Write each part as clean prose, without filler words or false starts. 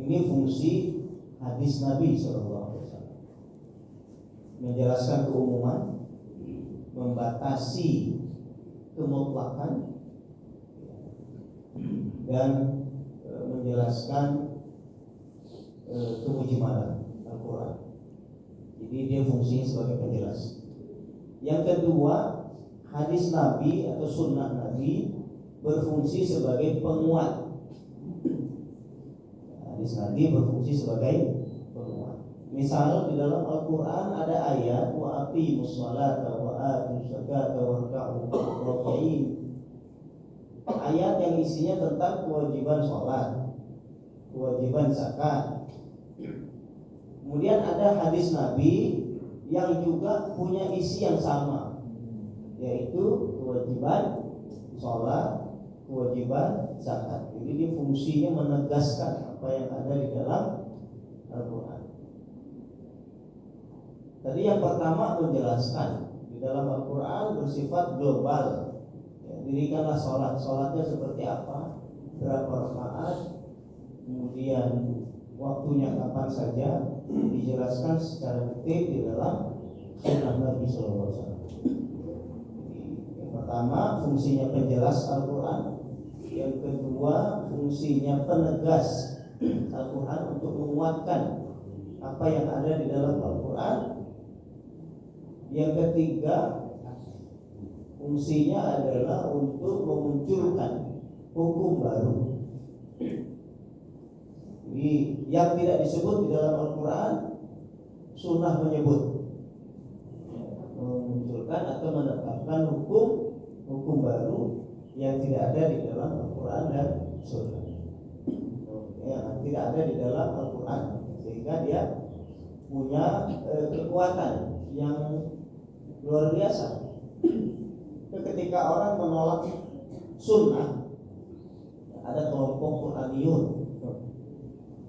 Ini fungsi hadis Nabi SAW, menjelaskan keumuman, membatasi kemutlakan, dan menjelaskan kemujmalan Al-Quran. Jadi dia fungsinya sebagai penjelas. Yang kedua, hadis Nabi atau sunnah Nabi berfungsi sebagai penguat. Hadis Nabi berfungsi sebagai penguat. Misal di dalam Al-Quran ada ayat wa aqimus sholata wa atuz zakata warka'u raki'in. Ayat yang isinya tentang kewajiban sholat, kewajiban zakat. Kemudian ada hadis Nabi yang juga punya isi yang sama, yaitu kewajiban sholat, kewajiban zakat. Jadi dia fungsinya menegaskan apa yang ada di dalam Al-Quran. Tadi yang pertama menjelaskan di dalam Al-Quran bersifat global. Dirikanlah sholat, sholatnya seperti apa, berapa rakaat, kemudian waktunya kapan saja, dijelaskan secara detail di dalam sunnah Nabi SAW. Yang pertama fungsinya penjelas Al-Quran, yang kedua fungsinya penegas Al-Quran untuk menguatkan apa yang ada di dalam Al-Quran, yang ketiga fungsinya adalah untuk memunculkan hukum baru. Jadi yang tidak disebut di dalam Al-Quran, sunnah menyebut, memunculkan atau menetapkan hukum baru yang tidak ada di dalam Al-Quran dan sunnah, yang tidak ada di dalam Al-Quran, sehingga dia punya kekuatan yang luar biasa. Ketika orang menolak sunnah, ada kelompok Quraniyun.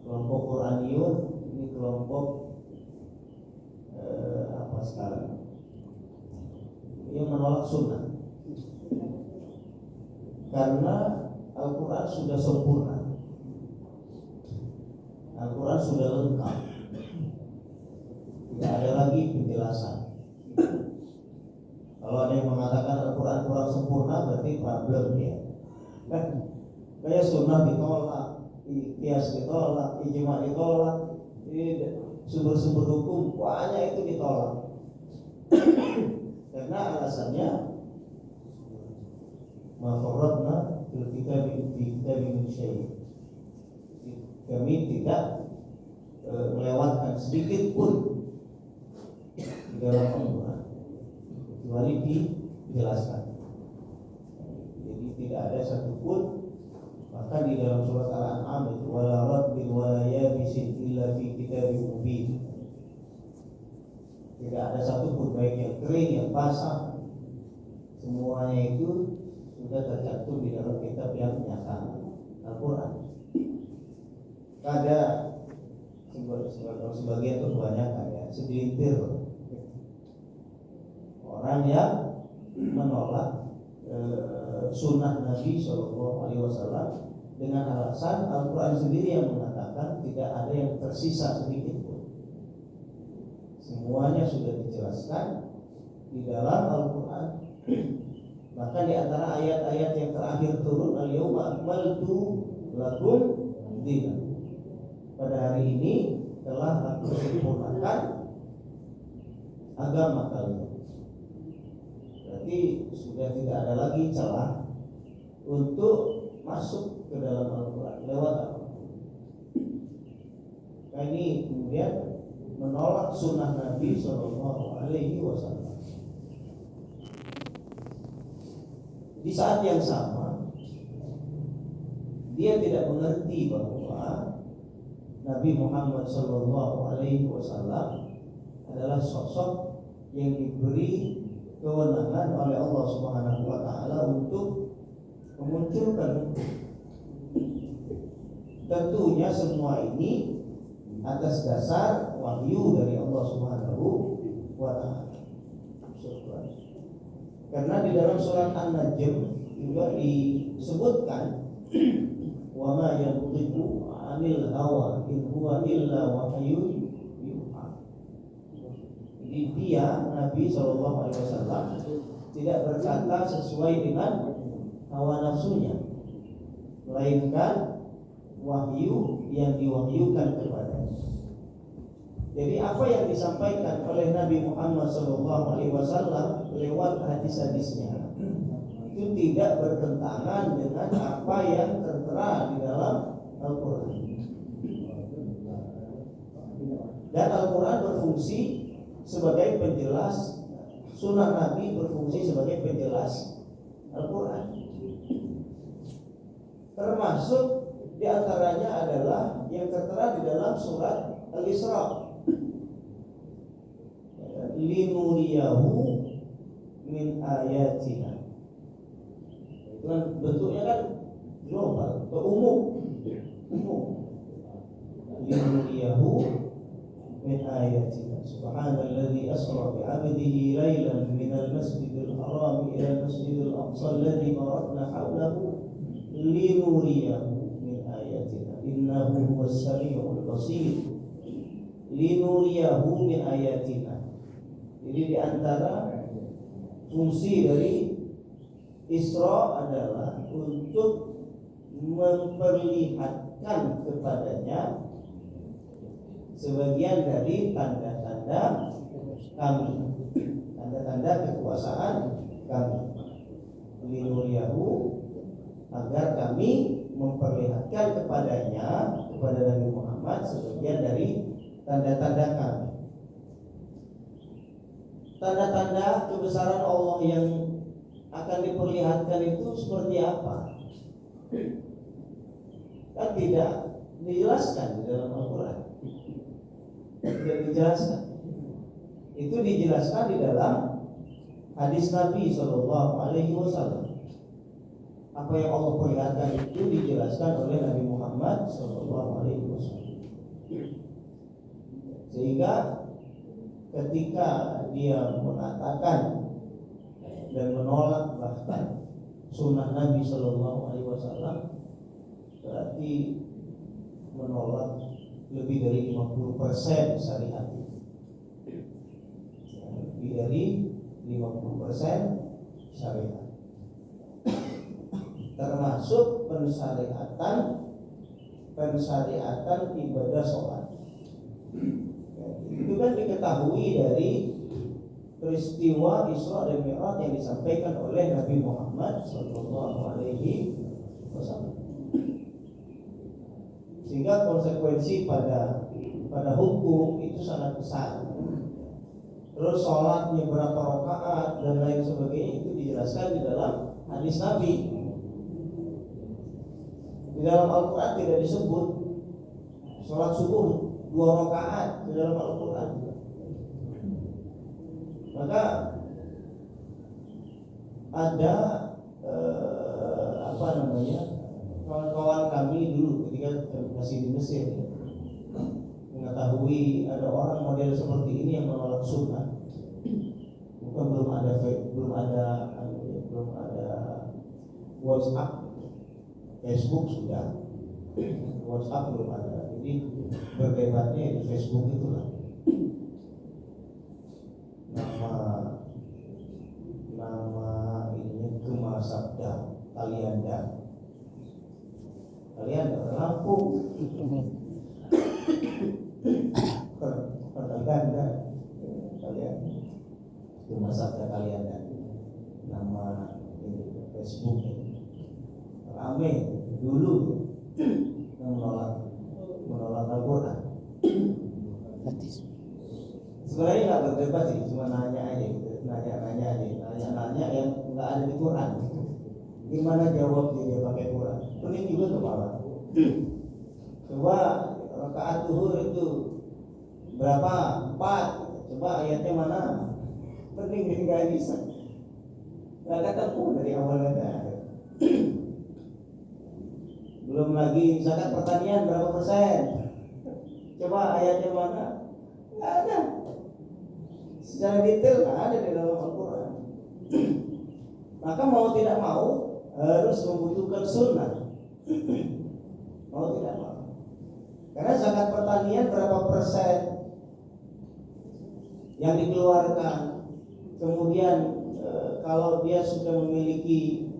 Kelompok Quraniyun ini kelompok apa sekarang? Yang menolak sunnah karena Al-Quran sudah sempurna, Al-Quran sudah lengkap, tidak ada lagi penjelasan. Kalau ada yang mengatakan Al-Quran kurang sempurna, berarti problem dia. Kayak sunnah ditolak, qiyas ditolak, ijma ditolak, sumber-sumber hukum banyak itu ditolak. Karena alasannya ma farratna fil kitabi min syai'. Kami tidak melewatkan sedikit pun di dalam Al-Quran kecuali dijelaskan. Jadi tidak ada satupun, maka di dalam surat Al-An'am itu wala rabbin wala yabisin illa fi kitabim mubin. Tidak ada satupun, baik yang kering yang basah, semuanya itu sudah tercantum di dalam kitab yang nyata, Al-Quran. Ada sebagian atau kebanyakan ya, segelintir orang yang menolak sunnah Nabi SAW dengan alasan Al-Quran sendiri yang mengatakan tidak ada yang tersisa sedikit pun. Semuanya sudah dijelaskan di dalam Al-Quran. Bahkan di antara ayat-ayat yang terakhir turun, al-yawma akmaltu lakum dinakum. Pada hari ini telah aku sempurnakan agama kalian. Berarti sudah tidak ada lagi celah untuk masuk ke dalam Al-Quran lewat apa? Nah, ini kemudian menolak sunnah Nabi SAW. Di saat yang sama, dia tidak mengerti bahwa Nabi Muhammad SAW adalah sosok yang diberi kewenangan oleh Allah Subhanahu wa taala untuk memunculkan. Tentunya semua ini atas dasar wahyu dari Allah Subhanahu wa taala. Karena di dalam surat An-Najm juga disebutkan wa ma yantiqu 'anil hawa in huwa illa wahyun yuha. Jadi dia Nabi Shallallahu Alaihi Wasallam tidak berkata sesuai dengan hawa nafsunya, melainkan wahyu yang diwahyukan kepadanya. Jadi apa yang disampaikan oleh Nabi Muhammad SAW lewat hadis-hadisnya itu tidak bertentangan dengan apa yang tertera di dalam Al-Quran. Dan Al-Quran berfungsi sebagai penjelas, sunnah Nabi berfungsi sebagai penjelas Al-Quran. Termasuk diantaranya adalah yang tertera di dalam surat Al-Isra, linuriyahu min ayatina. Itu kan bentuknya kan global atau umum. Linuriyahu min ayatina. Subhanalladzi asra bi 'abdihi lailan minal masjidil haram ila al-masjidil aqsa alladzi barakna hawlahu linuriyahu min ayatina innahu huwas samiul basir. Linuriyahu min ayatina. Jadi di antara fungsi dari Isra adalah untuk memperlihatkan kepadanya sebagian dari tanda-tanda kami, tanda-tanda kekuasaan kami. Linuriyahu, agar kami memperlihatkan kepadanya, kepada Nabi Muhammad sebagian dari tanda-tanda kami. Tanda-tanda kebesaran Allah yang akan diperlihatkan itu seperti apa? Kan tidak dijelaskan di dalam Al-Quran. Tidak dijelaskan. Itu dijelaskan di dalam hadis Nabi SAW. Apa yang Allah perlihatkan itu dijelaskan oleh Nabi Muhammad SAW. Sehingga ketika dia mengatakan dan menolak bahkan sunnah Nabi SAW, berarti menolak lebih dari 50% syariat. Lebih dari 50% syariat, termasuk pensyariatan ibadah sholat. Itu kan diketahui dari peristiwa Isra dan Mi'raj yang disampaikan oleh Nabi Muhammad SAW. Sehingga konsekuensi pada hukum itu sangat besar. Terus sholatnya berapa rakaat dan lain sebagainya itu dijelaskan di dalam hadis Nabi. Di dalam Al-Quran tidak disebut sholat subuh 2 rakaat di dalam Al-Quran. Maka ada kawan-kawan kami dulu ketika masih di Mesir ya, mengetahui ada orang model seperti ini yang menolak sunnah. Bukan belum ada WhatsApp, Facebook sudah, WhatsApp belum ada. Jadi berdebatnya di Facebook itulah. Nama ini Gema Sabda Kalianda Lampung Kalianda kalian Gema Sabda Kalianda, nama ini Facebook rame dulu yang menolak Al-Quran. Sebenarnya nggak berdebat sih, cuma nanya aja gitu, nanya yang nggak ada di Quran. Gimana jawab dia pakai Quran? Pening juga kepala. Coba rakaat zuhur itu berapa? 4. Coba ayatnya mana? Pening nggak bisa. Nggak ketemu dari awal sampai akhir. Belum lagi zakat pertanian berapa persen? Coba ayatnya mana? Nggak ada. Secara detail nggak ada di dalam Al-Quran. Maka mau tidak mau harus membutuhkan sunnah. Mau tidak mau. pertanian berapa persen yang dikeluarkan. Kemudian kalau dia sudah memiliki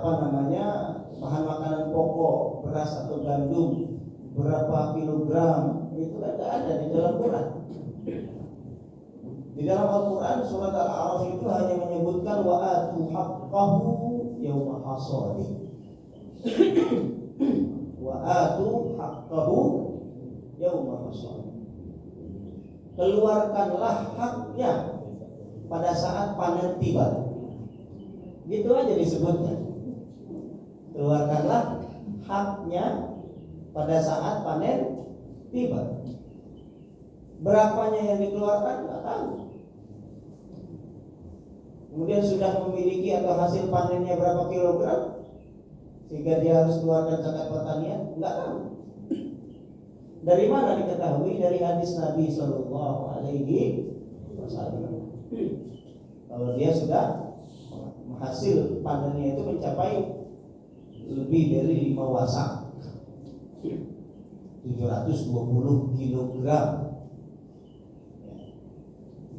bahan makanan pokok, beras atau gandum, berapa kilogram, itu kan tidak ada di dalam Quran. Di dalam Al-Quran surat Al-A'raf itu hanya menyebutkan wa atu haqqahu yauma hasadi. Wa atu haqqahu yauma hasadi. Keluarkanlah haknya pada saat panen tiba. Gitu aja disebutnya. Keluarkanlah haknya pada saat panen tiba. Berapanya yang dikeluarkan nggak tahu. Kemudian sudah memiliki atau hasil panennya berapa kilogram sehingga dia harus keluarkan zakat pertanian, nggak tahu. Dari mana diketahui? Dari hadis Nabi Shallallahu Alaihi Wasallam. Kalau dia sudah hasil panennya itu mencapai lebih dari 5 wasak, 720 kilogram,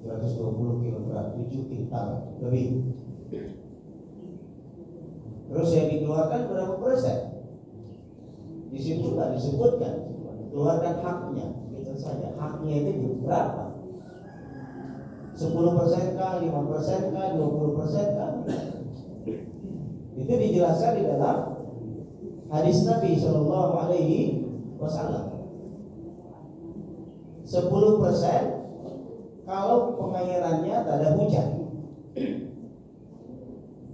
720 kilogram, 7 kintal lebih. Terus yang dikeluarkan berapa persen? Di situ nggak disebutkan. Keluarkan haknya, gitu saja. Haknya itu berapa? 10% kah, 5% kah, 20% kah? Itu dijelaskan di dalam hadis Nabi Shallallahu Alaihi Wasallam. 10% kalau pengairannya tak ada hujan,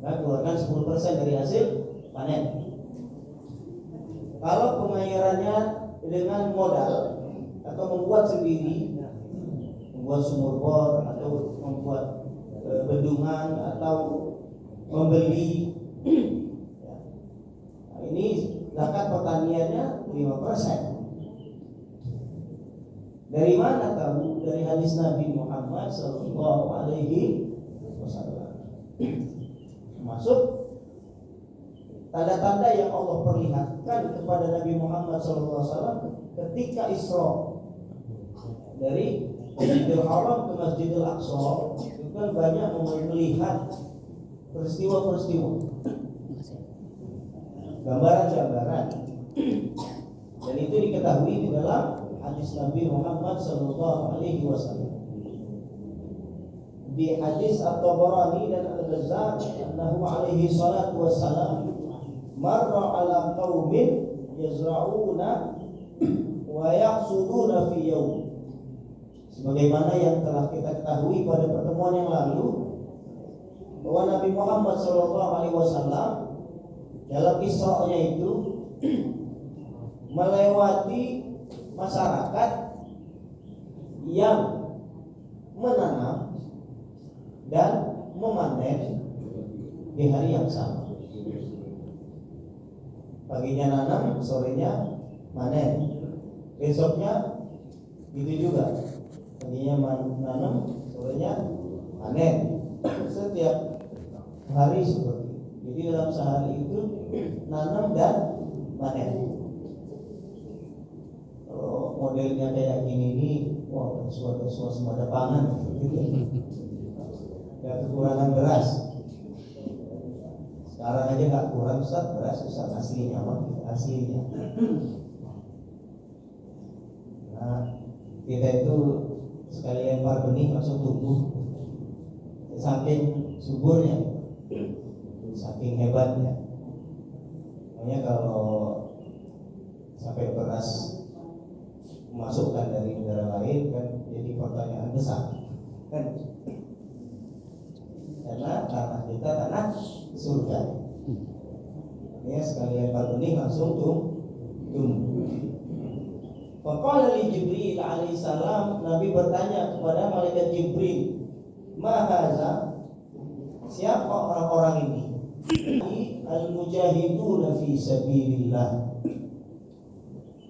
nah, keluarkan 10% dari hasil panen. Kalau pengairannya dengan modal atau membuat sendiri, membuat sumur bor atau membuat bendungan atau membeli, nah, ini zakat pertaniannya 5%. Dari mana tahu? Dari hadis Nabi Muhammad Sallallahu Alaihi Wasallam. Masuk tanda-tanda yang Allah perlihatkan kepada Nabi Muhammad Sallallahu Alaihi Wasallam ketika Isra dari Masjidil Haram ke Masjidil Aqsa, itu kan banyak melihat peristiwa-peristiwa, gambaran-gambaran, dan itu diketahui di dalam hadis Nabi Muhammad Sallallahu Alaihi Wasallam. Di hadis At-Tabarani dan Al-Bazzar, annahu alaihi salatu wassalam marra ala qaumin yazra'una wa yahsuduna fi yawm. Sebagaimana yang telah kita ketahui pada pertemuan yang lalu, bahwa Nabi Muhammad Sallallahu Alaihi Wasallam dalam Isra-nya itu melewati masyarakat yang menanam dan memanen di hari yang sama. Paginya nanam, sorenya manen. Besoknya gitu juga. Paginya nanam, sorenya panen. Setiap hari seperti itu. Jadi dalam sehari itu nanam dan panen. Kalau modelnya kayak gini nih, wah, suasana pangan gitu. Ya, kekurangan beras. Sekarang aja nggak kurang, Ustaz, beras Ustaz aslinya mah aslinya. Nah, kita itu sekali lempar benih langsung tumbuh, saking suburnya, saking hebatnya. Makanya kalau sampai beras masukkan dari negara lain kan jadi pertanyaan besar, kan? Karena tanah kita tanah surga. Ya, sekali lempar benih langsung tumbuh. Faqala li Jibril alaihi salam, Nabi bertanya kepada malaikat Jibril, "Ma hadza?" Siapa orang-orang ini? Al-mujahiduna fi sabilillah.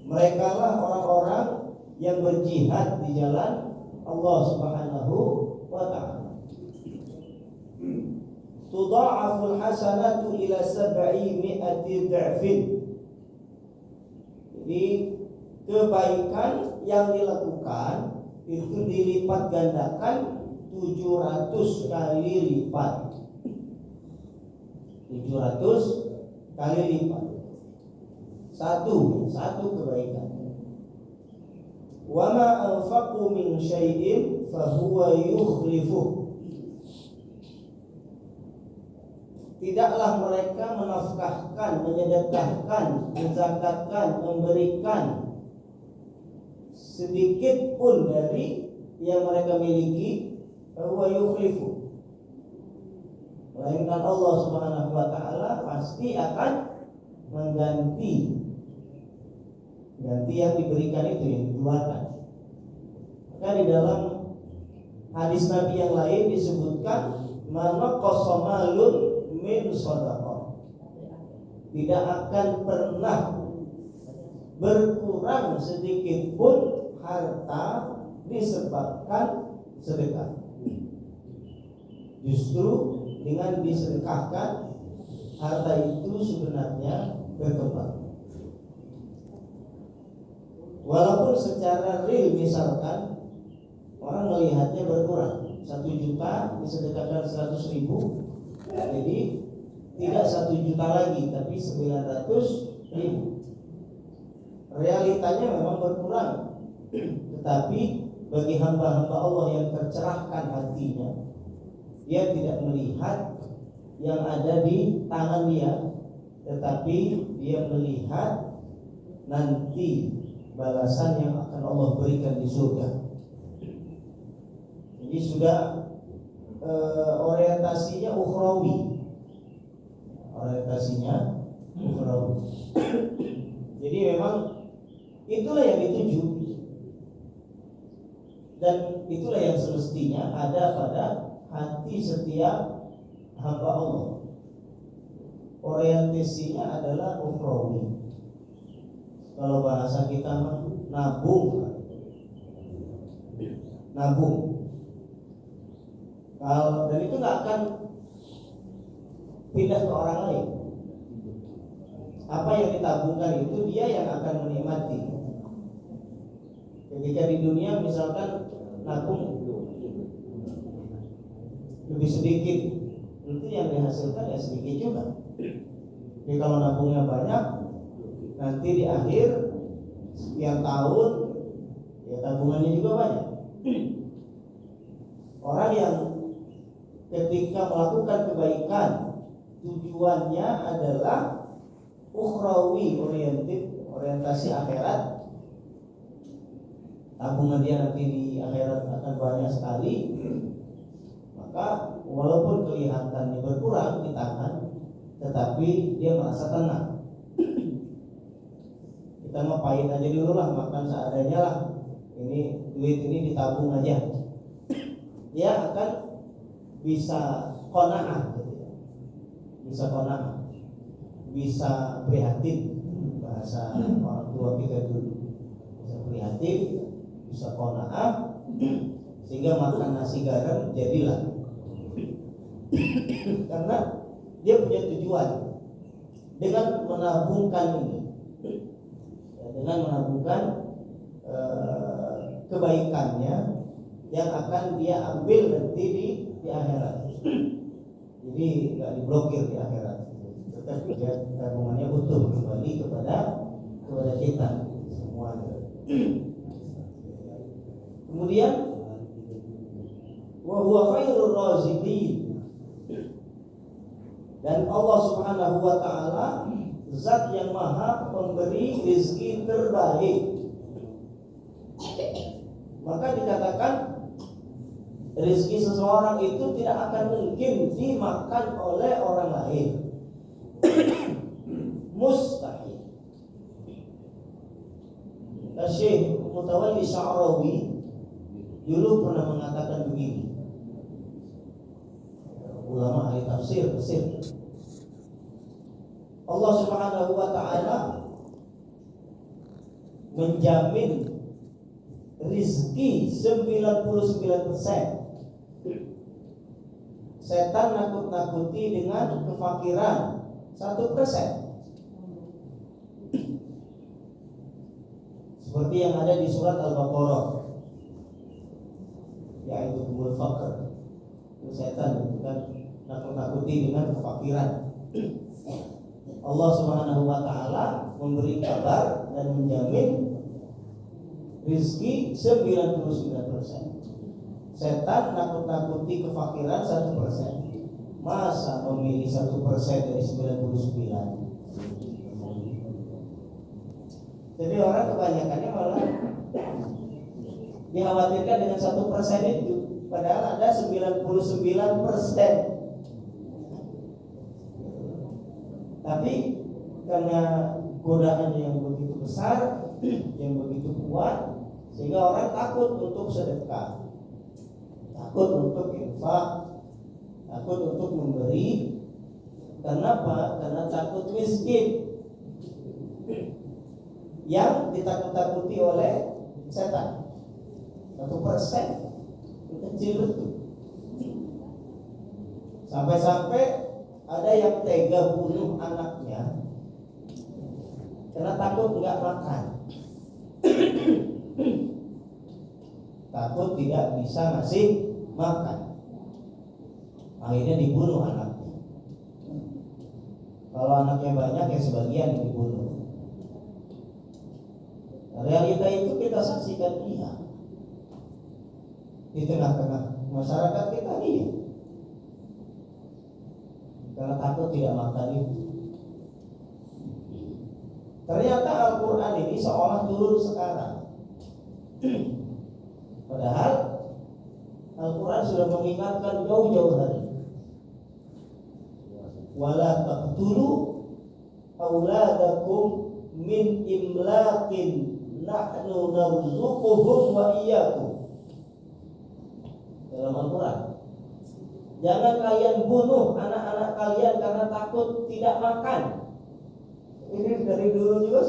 Mereka lah orang-orang yang berjihad di jalan Allah Subhanahu wa ta'ala. Tudha'aful hasanatu ila 700 dha'fin. Jadi kebaikan yang dilakukan itu dilipat gandakan 700 kali lipat. 700 kali lipat. Satu kebaikan. Wa ma anfaqu min syai'in fa huwa yukhlifuh. Tidaklah mereka menafkahkan, menyedekahkan, menzakatkan, memberikan sedikit pun dari yang mereka miliki, huwa yukhlifu, melainkan Allah Subhanahu wa taala pasti akan mengganti yang diberikan itu, yang dikeluarkan. Maka di dalam hadis Nabi yang lain disebutkan manaqasa malun min shadaqah, tidak akan pernah berkurang sedikit pun harta disebabkan sedekah. Justru dengan disedekahkan harta itu sebenarnya berkembang. Walaupun secara real misalkan orang melihatnya berkurang, 1 juta disedekahkan 100.000, jadi tidak 1 juta lagi tapi 900.000. Realitanya memang berkurang, tetapi bagi hamba-hamba Allah yang tercerahkan hatinya, dia tidak melihat yang ada di tangan dia, tetapi dia melihat nanti balasan yang akan Allah berikan di surga. Jadi sudah orientasinya ukhrawi. Jadi memang itulah yang dituju, dan itulah yang semestinya ada pada hati setiap hamba Allah. Orientasinya adalah ukhrawi. Kalau bahasa kita nabung. Dan itu nggak akan pindah ke orang lain. Apa yang ditabungkan itu dia yang akan menikmati. Ketika di dunia misalkan nabung lebih sedikit, itu yang dihasilkan ya sedikit juga. Jadi kalau nabungnya banyak, nanti di akhir sekian tahun ya tabungannya juga banyak. Orang yang ketika melakukan kebaikan tujuannya adalah ukhrawi orientasi akhirat, tabungan dia nanti di akhirat akan banyak sekali, maka walaupun kelihatannya berkurang di tangan, tetapi dia merasa tenang. Kita mau pahit aja dulu lah, makan seadanya lah, ini duit ini ditabung aja, dia akan bisa qanaah, bisa prihatin, bahasa orang tua kita dulu, bisa prihatin, bisa qanaah, sehingga makan nasi garam jadilah. Karena dia punya tujuan dengan menabungkan ini, dengan menabungkan kebaikannya yang akan dia ambil nanti di akhirat. Jadi nggak diblokir di akhirat, tetapi dia tabungannya utuh kembali kepada kita semuanya. Kemudian wa huwa khairur raziqin, dan Allah Subhanahu wa taala zat yang maha pemberi rezeki terbaik. Maka dikatakan rezeki seseorang itu tidak akan mungkin dimakan oleh orang lain. Mustahil. Syekh Mutawalli Sya'rawi dulu pernah mengatakan begini, ulama ahli tafsir Mesir, Allah Subhanahu wa taala menjamin rizki 99%. Setan nakut-nakuti dengan kefakiran 1%. seperti yang ada di surat Al-Baqarah, yaitu kumul fakir. Itu setan itu kan nakut-nakuti dengan kefakiran. Allah Subhanahu wa taala memberi kabar dan menjamin rizki 99%. Setan nakut-nakuti kefakiran 1%. Masa memilih 1% dari 99? Jadi orang kebanyakannya malah dikhawatirkan dengan 1% itu, padahal ada 99%. Tapi karena godaannya yang begitu besar, yang begitu kuat, sehingga orang takut untuk sedekah, takut untuk infak, takut untuk memberi. Kenapa? Karena takut miskin. Yang ditakut-takuti oleh setan 1%, kecil betul. Sampai-sampai ada yang tega bunuh anaknya karena takut nggak makan, takut tidak bisa ngasih makan, akhirnya dibunuh anaknya. Kalau anaknya banyak ya sebagian yang dibunuh. Realita itu kita saksikan di tengah-tengah masyarakat kita karena takut tidak makan itu. Ternyata Al-Quran ini seolah turun sekarang, padahal Al-Quran sudah mengingatkan jauh-jauh hari. Wala taqtulu auladakum min imlaqin nahnu narzuquhum wa iyyakum. Dalam Al-Quran, jangan kalian bunuh anak-anak kalian karena takut tidak makan. Ini dari dulu juga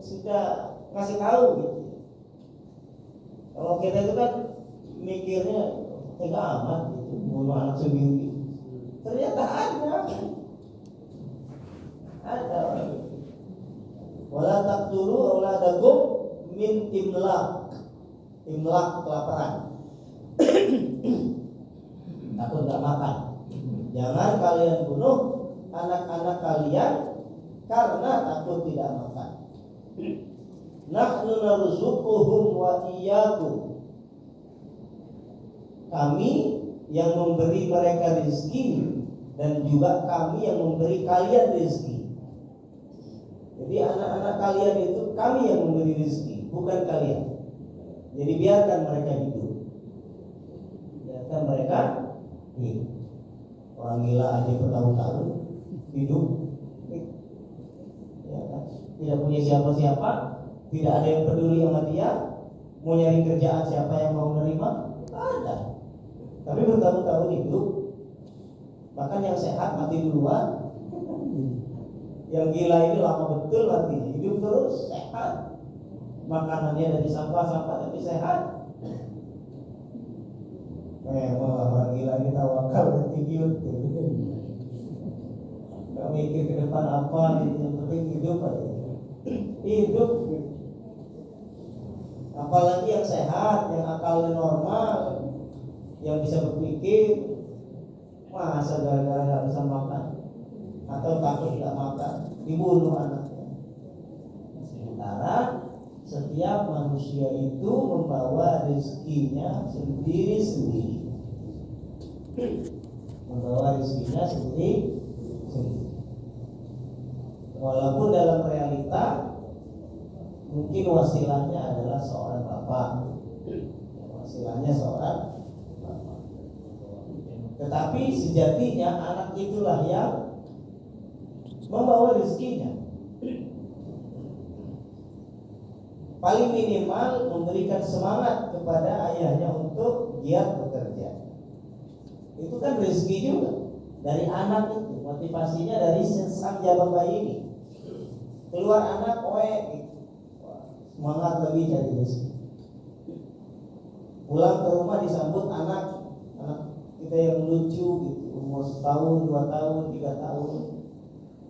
sudah ngasih tahu gitu. Kalau kita itu kan mikirnya tega amat gitu, bunuh anak sendiri. Ternyata ada wala taqtulu auladakum min imlaq. Imlaq kelaparan, takut nggak makan. Jangan kalian bunuh anak-anak kalian karena takut tidak makan. Nahnu narzuquhum wa iyyakum. Kami yang memberi mereka rezeki dan juga kami yang memberi kalian rezeki. Jadi anak-anak kalian itu kami yang memberi rezeki, bukan kalian. Jadi biarkan mereka hidup, biarkan mereka hidup. Orang gila aja bertahun-tahun hidup, ya kan? Tidak punya siapa-siapa, tidak ada yang peduli sama dia. Mau nyari kerjaan siapa yang mau menerima? Tidak ada. Tapi bertahun-tahun hidup. Bahkan yang sehat mati duluan. Yang gila ini lama betul matinya, hidup terus sehat. Makanannya dari sampah-sampah tapi sehat. Orang gila ini tawakal tinggi betul. Gak mikir ke depan apa, yang penting hidup aja. Hidup. Apalagi yang sehat, yang akalnya normal, yang bisa berpikir. Masa gara-gara gak bisa makan atau takut gak makan dibunuh anaknya. Sementara setiap manusia itu membawa rezekinya sendiri-sendiri. Membawa rezekinya sendiri-sendiri. Walaupun dalam realita mungkin wasilahnya adalah seorang bapak, wasilahnya seorang bapak. Tetapi sejatinya anak itulah yang membawa rezekinya. Paling minimal memberikan semangat kepada ayahnya untuk giat bekerja. Itu kan rezeki juga dari anak itu. Motivasinya dari sang jabang bayi ini. Keluar anak, semangat lebih dari rezeki. Pulang ke rumah disambut anak kita yang lucu gitu, umur setahun, 2 tahun, 3 tahun.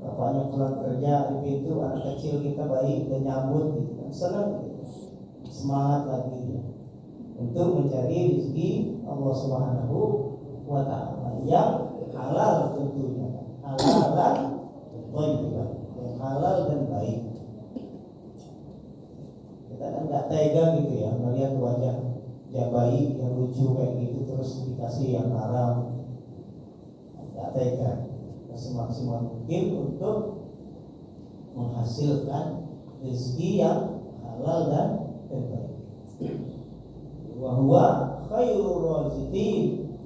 bapaknya pulang kerja di pintu, anak kecil kita baik dan nyambut gitu kan, senang gitu. Semangat lagi ya, untuk mencari rezeki Allah Subhanahu wa ta'ala yang halal tentunya, halal dan thayyiban, yang halal dan baik. Kita kan nggak tega gitu ya melihat wajah bayi yang lucu kayak gitu terus dikasih yang haram. Nggak tega. Semaksimal mungkin untuk menghasilkan rezeki yang halal dan baik. Wa huwa khairur raziqin,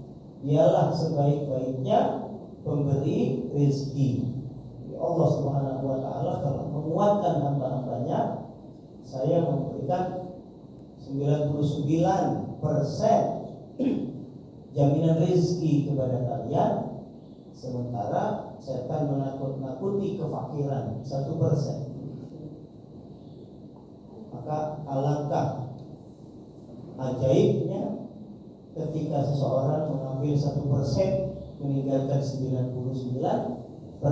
dialah sebaik-baiknya pemberi rezeki. Allah Subhanahu wa ta'ala telah menguatkan hamba-hambanya. Saya memberikan 99% jaminan rezeki kepada kalian, sementara setan menakut-nakuti kefakiran 1%. Maka alangkah ajaibnya ketika seseorang mengambil 1%, meninggalkan 99%.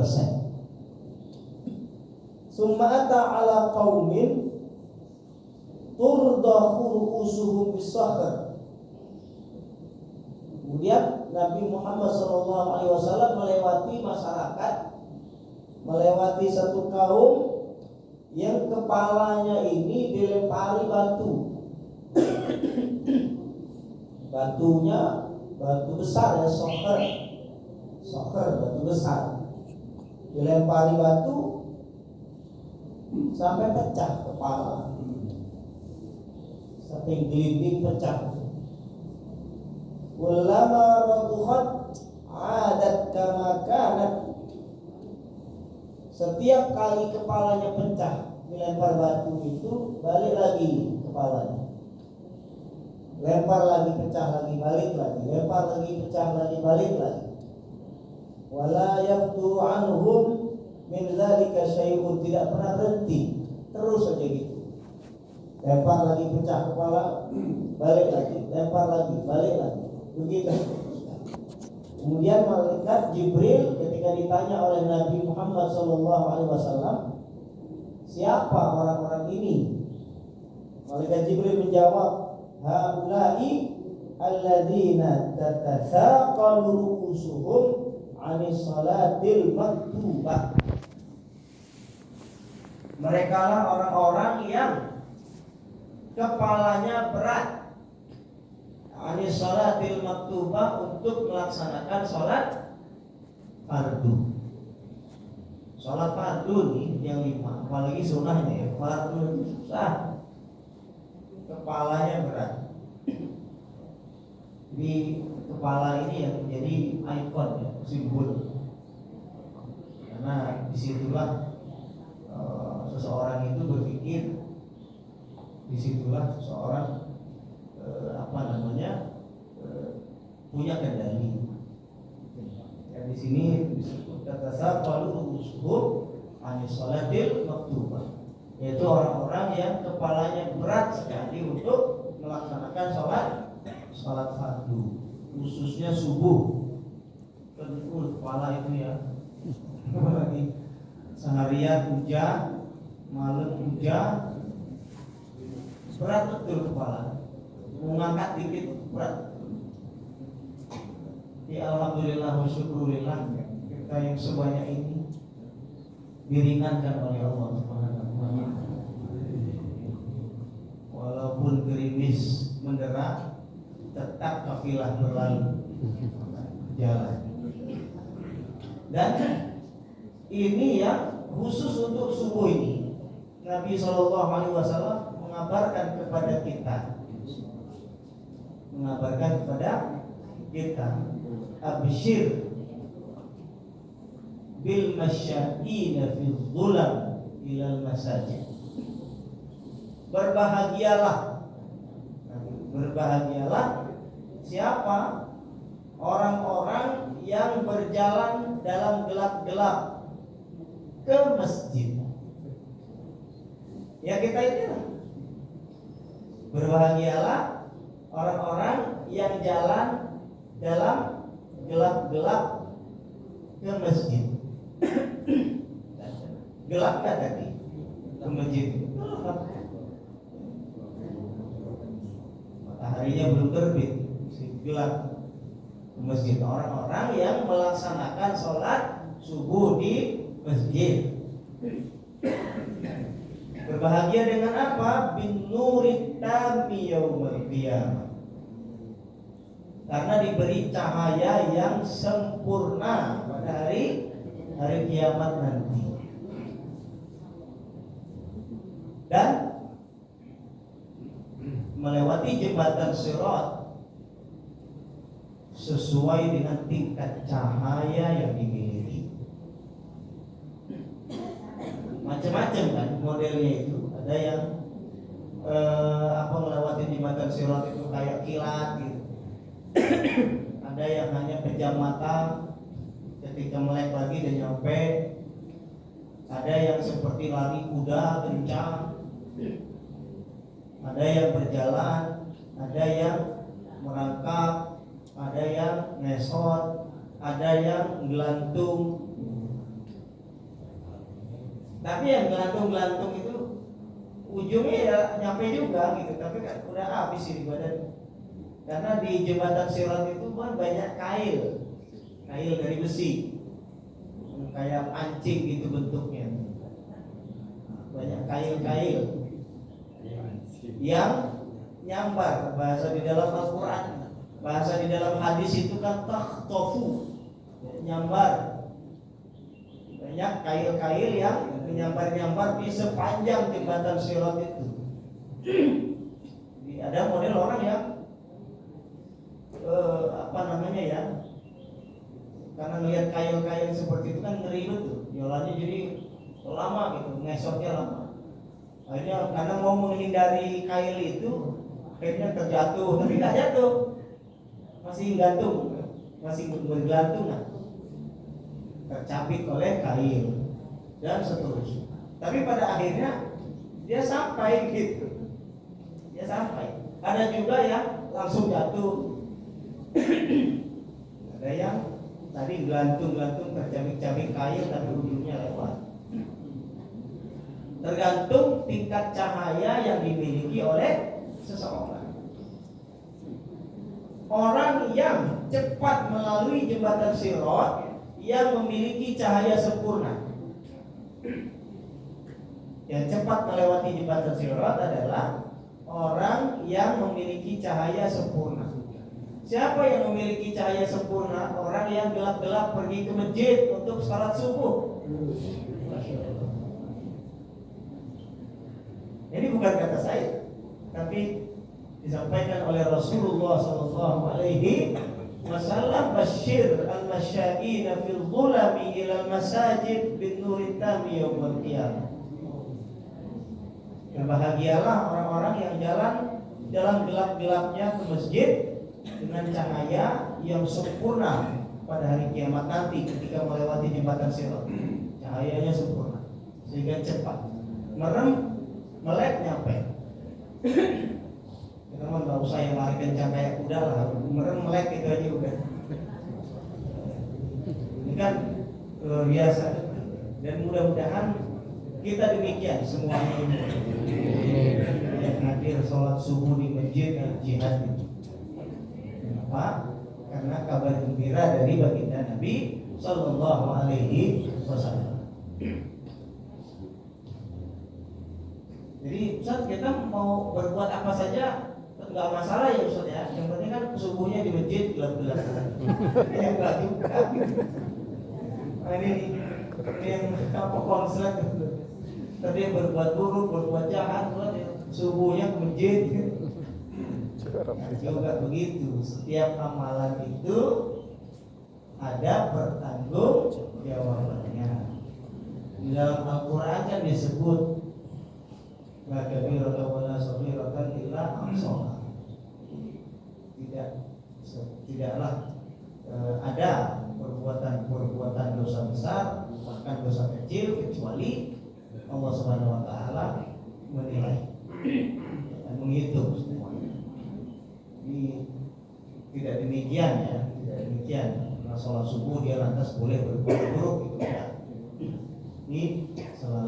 Summa ata ala qaumin turdahu ru'usuhum bis-sakhr. Kemudian Nabi Muhammad SAW melewati masyarakat, melewati satu kaum yang kepalanya ini dilempari batu. Batunya batu besar ya, sakhr, batu besar. Dilempari batu sampai pecah kepala, sampai gelinding pecah. Ulama radukhat adat kama kanat. Setiap kali kepalanya pecah dilempar batu itu, balik lagi kepalanya, lempar lagi pecah lagi, balik lagi, lempar lagi pecah lagi, balik lagi. Wala yaftu anhum min dzalika syai'un, tidak pernah berhenti, terus saja gitu. Lempar lagi pecah kepala, balik lagi, lempar lagi, balik lagi, begitu. Kemudian malaikat Jibril ketika ditanya oleh Nabi Muhammad SAW, siapa orang-orang ini? Malaikat Jibril menjawab, haula'i alladzina tatathaqalu ru'usuhum 'anis salatil maktubah. Mereka lah orang-orang yang kepalanya berat, anis salatil maktubah, untuk melaksanakan sholat fardu. Sholat fardu nih yang 5, apalagi sunnahnya ya, fardu susah, kepalanya berat. Jadi kepala ini yang menjadi ikon ya, simbol. Karena disitulah seseorang itu berpikir, disitulah seseorang punya kendali. Dan di sini disebut kata safalu ushub anis salatil maktubah, yaitu orang-orang yang kepalanya berat sekali untuk melaksanakan sholat fardu, khususnya subuh. Kepala itu ya, apalagi seharian hujan, malam hujan, berat betul kepala, mengangkat dikit berat. Ya alhamdulillah wa syukurillah, kita yang sebanyak ini diringankan oleh Allah Subhanahu wa ta'ala. Walaupun gerimis mendera, tetap kafilah berlalu jalan. Dan ini ya khusus untuk subuh ini, Nabi SAW mengabarkan kepada kita, absyir bil masyaina fi dhulam ilal masajid. Berbahagialah siapa orang-orang yang berjalan dalam gelap-gelap ke masjid. Ya kita inilah, berbahagialah orang-orang yang jalan dalam gelap-gelap ke masjid. Gelap kan tadi ke masjid? Gelap. Mataharinya belum terbit, gelap ke masjid. Orang-orang yang melaksanakan sholat subuh di masjid berbahagia dengan apa? Bin nurit tami yaumil qiyamah. Karena diberi cahaya yang sempurna pada hari kiamat nanti. Dan melewati jembatan Sirat sesuai dengan tingkat cahaya yang dimiliki. Macam-macam kan modelnya itu. Ada yang melewati jembatan Sirat itu kayak kilat gitu. Ada yang hanya pejam mata, ketika melek lagi dan nyampe. Ada yang seperti lari kuda kencang. Ada yang berjalan, ada yang merangkak, ada yang ngesot, ada yang gelantung. Tapi yang gelantung-gelantung itu ujungnya ya nyampe juga gitu, tapi kan udah habis ini badan. Karena di jembatan Sirat itu kan banyak kail dari besi, kayak pancing gitu bentuknya. Banyak kail yang nyambar, bahasa di dalam Al-Quran, bahasa di dalam hadis itu kan takhtofu, nyambar. Banyak kail-kail yang menyambar-nyambar di sepanjang jembatan Sirat itu. Jadi ada model orang yang karena melihat kail-kail seperti itu kan ngeri betul, jalannya jadi lama gitu, ngesotnya lama. Akhirnya karena mau menghindari kail itu, akhirnya terjatuh, tapi tidak jatuh, masih gantung, masih bergelantungan, tercapit oleh kail dan seterusnya. Tapi pada akhirnya dia sampai gitu, dia sampai. Ada juga yang langsung jatuh. Ada yang tadi gelantung tercabik-cabik kail tapi ujungnya lewat. Tergantung tingkat cahaya yang dimiliki oleh seseorang. Orang yang cepat melalui jembatan Sirat yang memiliki cahaya sempurna. Yang cepat melewati jembatan Sirat adalah orang yang memiliki cahaya sempurna. Siapa yang memiliki cahaya sempurna? Orang yang gelap-gelap pergi ke masjid untuk salat subuh. Ini bukan kata saya, tapi disampaikan oleh Rasulullah SAW. Basyir al-masyaina fil dhulami ila al-masajid bin nurin tami yaumil qiyamah. Berbahagialah orang-orang yang jalan dalam gelap-gelapnya ke masjid dengan cahaya yang sempurna pada hari kiamat nanti ketika melewati jembatan Sirat. Cahayanya sempurna sehingga cepat merem, melek nyampe. Kita mah nggak usah yang lari kencang kayak kuda lah, merem melek itu aja udah. Ini kan luar biasa. Dan mudah-mudahan kita demikian semuanya ini. Yang hadir sholat subuh di masjid dan jihad itu. Kenapa? Karena kabar gembira dari baginda Nabi Sallallahu Alaihi Wasallam. Jadi Ustaz, kita mau berbuat apa saja nggak masalah ya Ustaz ya. Yang penting kan subuhnya di masjid gelap-gelap. Ya enggak juga. Ini yang apa konslet tadi yang berbuat buruk, berbuat jahat, subuhnya ke masjid. Juga begitu. Setiap amalan itu ada pertanggung jawabannya. Di dalam Al-Quran kan disebut la kabiratan wala saghiratan illa ahsaha. Tidaklah ada perbuatan dosa besar bahkan dosa kecil kecuali Allah Subhanahu wa taala menilai dan menghitung semuanya. Ini tidak demikian ya, tidak demikian. Nah, sholat subuh dia lantas boleh berbuat buruk gitu ya. Ini selalu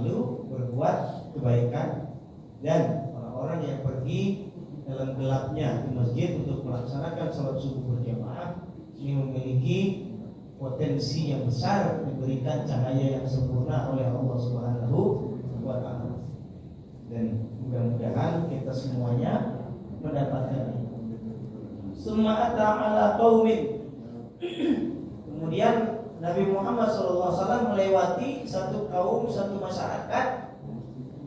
kebaikan, dan orang-orang yang pergi dalam gelapnya di masjid untuk melaksanakan salat subuh berjamaah ini memiliki potensi yang besar diberikan cahaya yang sempurna oleh Allah Subhanahu wa taala. Dan mudah-mudahan kita semuanya mendapatkan itu. Summa ata ala qaumin. Kemudian Nabi Muhammad SAW melewati satu kaum, satu masyarakat,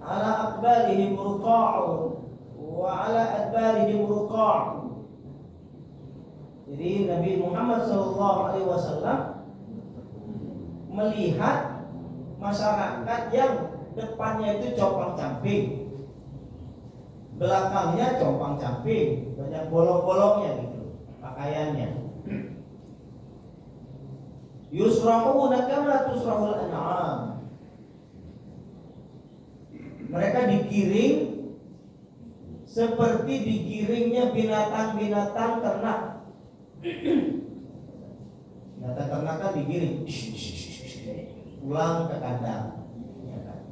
ala aqbalihim ruqa'un wa ala adbarihim ruqa'. Jadi Nabi Muhammad SAW melihat masyarakat yang depannya itu compang-camping, belakangnya compang-camping, banyak bolong-bolongnya gitu pakaiannya. Yusra'una kama tusra'ul an'am. Mereka digiring seperti digiringnya binatang-binatang ternak. Binatang ternak kan digiring, pulang ke kandang,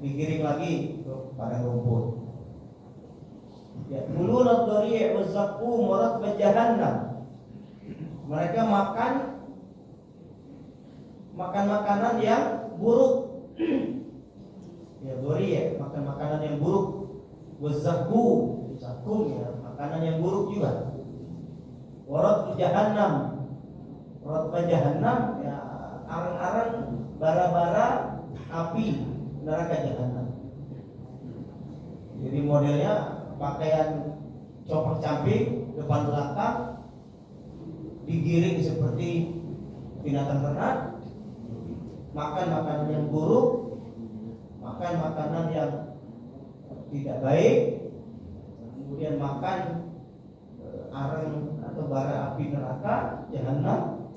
digiring lagi ke padang rumput. Ya, mulun ad-dari' wa zaqqum wa ratb jahannam. Mereka makan makanan yang buruk. Ya, dari makan makanan yang buruk. Wa zaqqum, ya, makanan yang buruk juga. Wa ratb jahannam. Ratb jahannam ya arang-arang bara-bara api neraka jahannam. Jadi modelnya pakaian compang-camping depan belakang, digiring seperti binatang ternak, makan makanan yang buruk, makan makanan yang tidak baik, kemudian makan arang atau bara api neraka jahannam.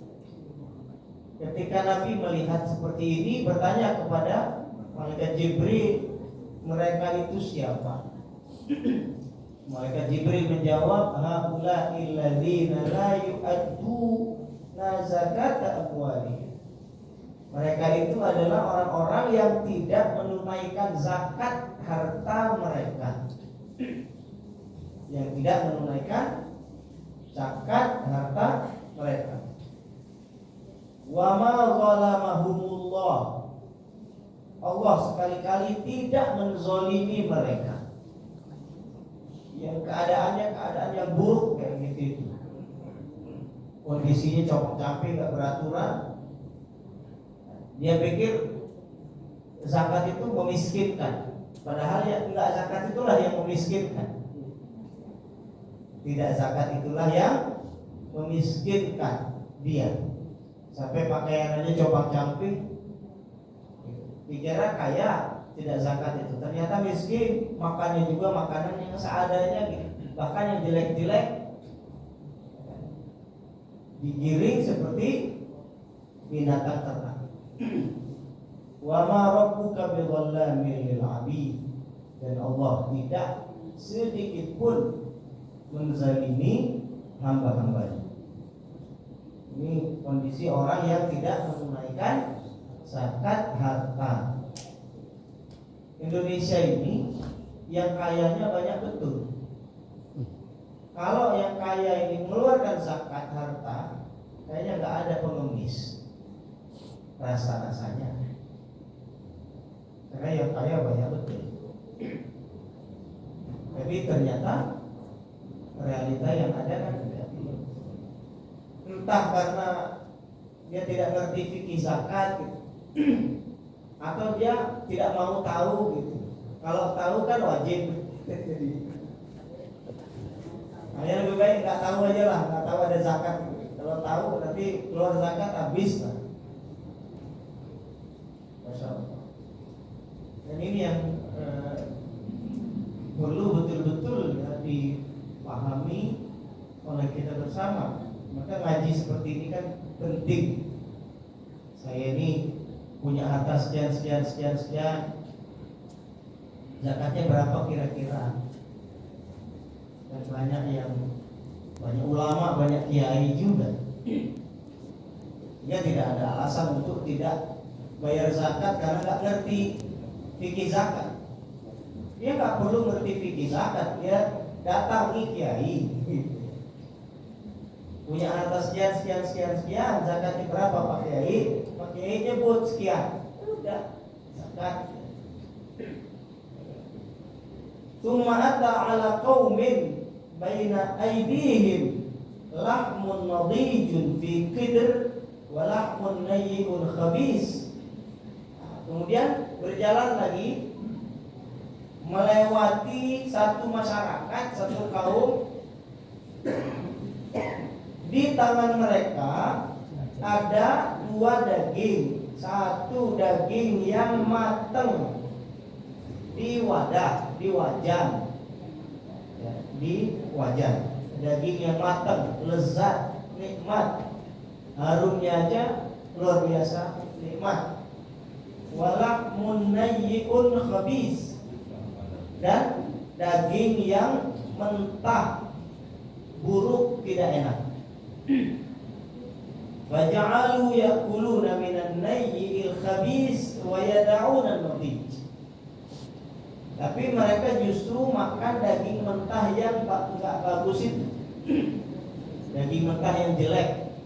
Ketika Nabi melihat seperti ini, bertanya kepada malaikat Jibril, mereka itu siapa? Malaikat Jibril menjawab, haula'il ladzina la yu'adduna zakata amwalihim. Mereka itu adalah orang-orang yang tidak menunaikan zakat harta mereka. Yang tidak menunaikan zakat harta mereka. Wa ma zalamahumullah. Allah sekali-kali tidak menzalimi mereka. Yang keadaannya keadaan yang buruk kayak gitu. Kondisinya compang-camping, enggak beraturan. Dia pikir zakat itu memiskinkan. Padahal ya enggak, zakat itulah yang memiskinkan. Tidak, zakat itulah yang memiskinkan dia. Sampai pakaiannya compang-camping, dikira kaya, tidak zakat itu. Ternyata miskin, makannya juga makanan yang seadanya gitu. Bahkan yang jelek-jelek digiring seperti binatang ternak. Wa ma rabbuka bidhallamin lil 'abid. Dan Allah tidak sedikit pun menzalimi hamba-hambanya. Ini kondisi orang yang tidak menunaikan zakat harta. Indonesia ini yang kayanya banyak betul. Kalau yang kaya ini mengeluarkan zakat harta, kayaknya nggak ada pengemis. Rasa-rasanya. Karena yang kaya banyak betul. Tapi ternyata realita yang ada kan tidak. Entah karena dia tidak ngerti fikih zakat gitu. Atau dia tidak mau tahu gitu. Kalau tahu kan wajib. Hanya lebih baik nggak tahu aja lah, nggak tahu ada zakat. Kalau tahu nanti keluar zakat habis lah. Masya Allah. Dan ini yang perlu betul-betul ya, dipahami oleh kita bersama. Maka ngaji seperti ini kan penting. Saya ini punya harta sekian. Zakatnya berapa kira-kira? Dan banyak ulama, banyak kiai juga. Dia tidak ada alasan untuk tidak bayar zakat karena nggak ngerti fikih zakat. Dia nggak perlu ngerti fikih zakat, dia datangi kiai. Punya harta sekian, zakatnya berapa Pak Kiai? Pak Kiai nyebut sekian, udah zakat. Tsumma ata ala qaumin baina aydihim lahmun nadijun fi qidr wa lahmun nayyun khabis. Kemudian berjalan lagi melewati satu masyarakat, satu kaum. Di tangan mereka ada dua daging, satu daging yang matang di wadah, di wajan, ya, di wajan, daging yang matang, lezat, nikmat, harumnya aja luar biasa nikmat. Walahmun nayyun khabis, dan daging yang mentah, buruk, tidak enak. Faja'alu ya'kuluna minan nayyil khabis wa yada'una an-nadij. Tapi mereka justru makan daging mentah yang enggak bagus itu. Daging mentah yang jelek,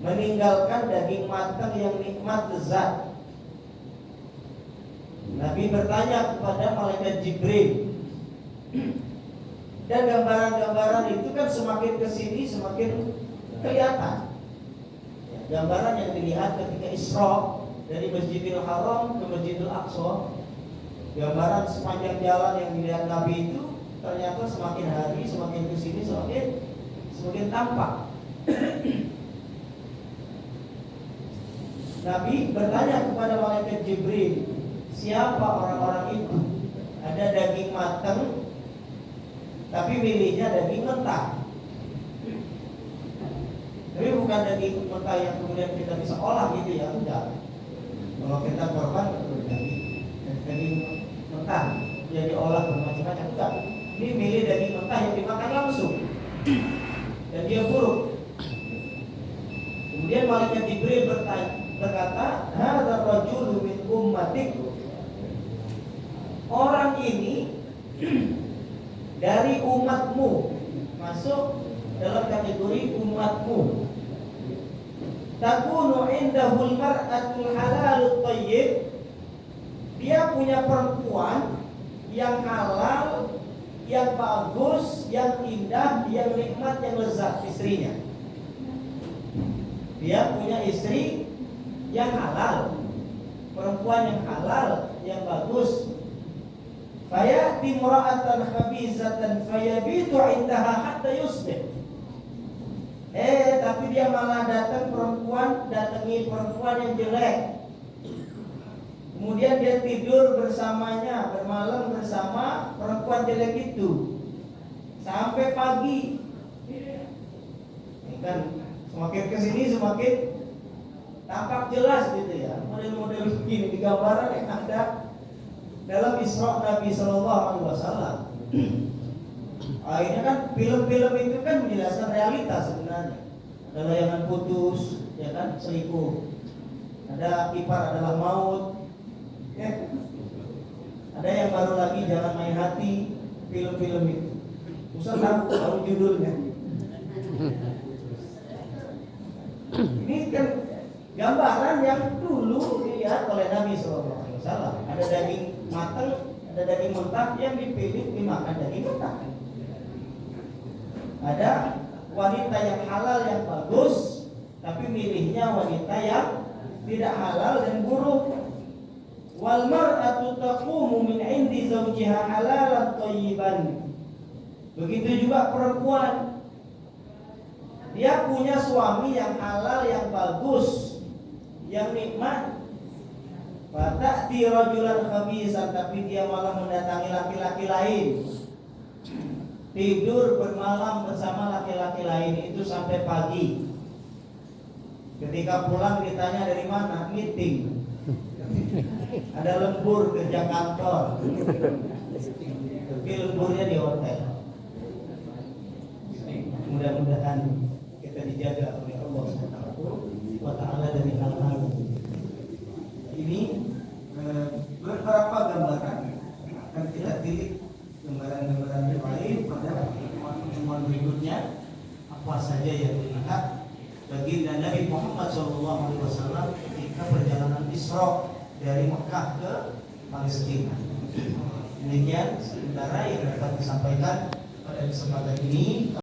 meninggalkan daging matang yang nikmat lezat. Nabi bertanya kepada malaikat Jibril, dan gambaran-gambaran itu kan semakin kesini semakin kelihatan. Ya, gambaran yang dilihat ketika Isra dari Masjidil Haram ke Masjidil Aqsa, gambaran sepanjang jalan yang dilihat Nabi itu ternyata semakin hari semakin kesini semakin tampak. Nabi bertanya kepada malaikat Jibril, siapa orang-orang itu? Ada daging matang, tapi milihnya daging mentah. Tapi bukan daging mentah yang kemudian kita bisa olah gitu ya, enggak. Kalau kita korban daging mentah yang diolah bermacam-macam, enggak. Ini milih daging mentah yang dimakan langsung, dan dia buruk. Kemudian malaikat Jibril berkata, hadzal rajulu min ummatik. Orang ini dari umatmu, masuk dalam kategori umatmu. Takunu indahul mar'atul halalut thayyib. Dia punya perempuan yang halal, yang bagus, yang indah, yang nikmat, yang lezat, istrinya. Dia punya istri yang halal, perempuan yang halal, yang bagus. Fayati imra'atan khabizatan fayabitu indaha hatta yusbih. Tapi dia malah datangi perempuan yang jelek. Kemudian dia tidur bersamanya, bermalam bersama perempuan jelek itu sampai pagi. Ini kan semakin kesini semakin tampak jelas gitu ya. Model-model begini di gambaran yang ada dalam Isra Nabi Sallallahu Alaihi Wasallam. Akhirnya kan film-film itu kan menjelaskan realitas sebenarnya. Ada layangan putus, ya kan, selingkuh. Ada ipar adalah maut. Ya. Ada yang baru lagi jangan main hati, film-film itu. Ustaz tahu judulnya. Ini kan gambaran yang dulu dilihat oleh Nabi Sallallahu Alaihi Wasallam. Ada daging matang, ada daging mentah, yang dipilih dimakan daging mentah. Ada wanita yang halal yang bagus, tapi milihnya wanita yang tidak halal dan buruk. Wal mar'atu taqumu min 'indi zawjiha halalan thayyiban. Begitu juga perempuan, dia punya suami yang halal, yang bagus, yang nikmat. Fata'ti rajulan khabisan, tapi dia malah mendatangi laki-laki lain, tidur bermalam bersama laki-laki lain itu sampai pagi. Ketika pulang ditanya dari mana? Meeting. Ada lembur kerja kantor, tapi lemburnya di hotel. Mudah-mudahan kita dijaga oleh Allah Subhanahu wa Ta'ala dari hal-hal ini. Beberapa gambaran akan kita gambaran-gambaran yang lain pada pertemuan berikutnya apa saja yang dilihat baginda Nabi Muhammad SAW ketika perjalanan Isra dari Mekah ke Palestina. Demikian sementara yang dapat disampaikan pada kesempatan ini.